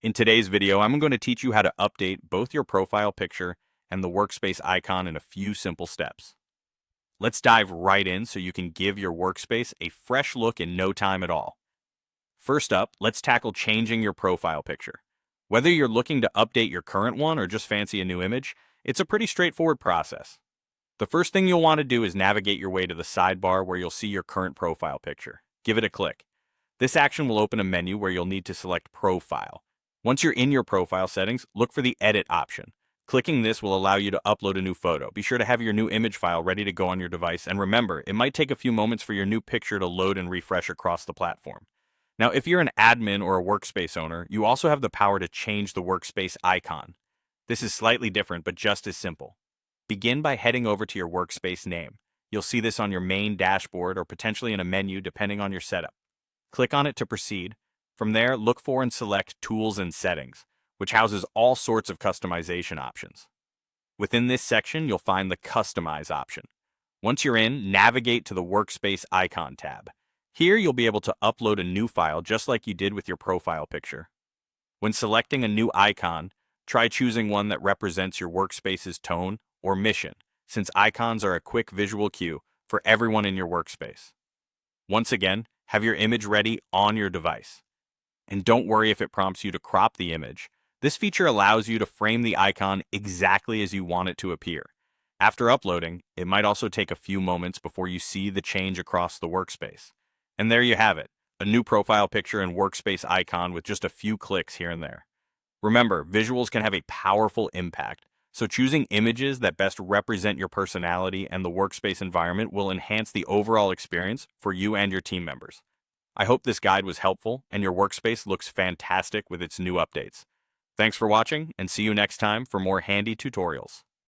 In today's video, I'm going to teach you how to update both your profile picture and the workspace icon in a few simple steps. Let's dive right in so you can give your workspace a fresh look in no time at all. First up, let's tackle changing your profile picture. Whether you're looking to update your current one or just fancy a new image, it's a pretty straightforward process. The first thing you'll want to do is navigate your way to the sidebar where you'll see your current profile picture. Give it a click. This action will open a menu where you'll need to select Profile. Once you're in your profile settings, look for the Edit option. Clicking this will allow you to upload a new photo. Be sure to have your new image file ready to go on your device, and remember, it might take a few moments for your new picture to load and refresh across the platform. Now, if you're an admin or a workspace owner, you also have the power to change the workspace icon. This is slightly different, but just as simple. Begin by heading over to your workspace name. You'll see this on your main dashboard or potentially in a menu depending on your setup. Click on it to proceed. From there, look for and select Tools and Settings, which houses all sorts of customization options. Within this section, you'll find the Customize option. Once you're in, navigate to the Workspace Icon tab. Here, you'll be able to upload a new file just like you did with your profile picture. When selecting a new icon, try choosing one that represents your workspace's tone or mission, since icons are a quick visual cue for everyone in your workspace. Once again, have your image ready on your device. And don't worry if it prompts you to crop the image. This feature allows you to frame the icon exactly as you want it to appear. After uploading, it might also take a few moments before you see the change across the workspace. And there you have it, a new profile picture and workspace icon with just a few clicks here and there. Remember, visuals can have a powerful impact, so choosing images that best represent your personality and the workspace environment will enhance the overall experience for you and your team members. I hope this guide was helpful and your workspace looks fantastic with its new updates. Thanks for watching, and see you next time for more handy tutorials.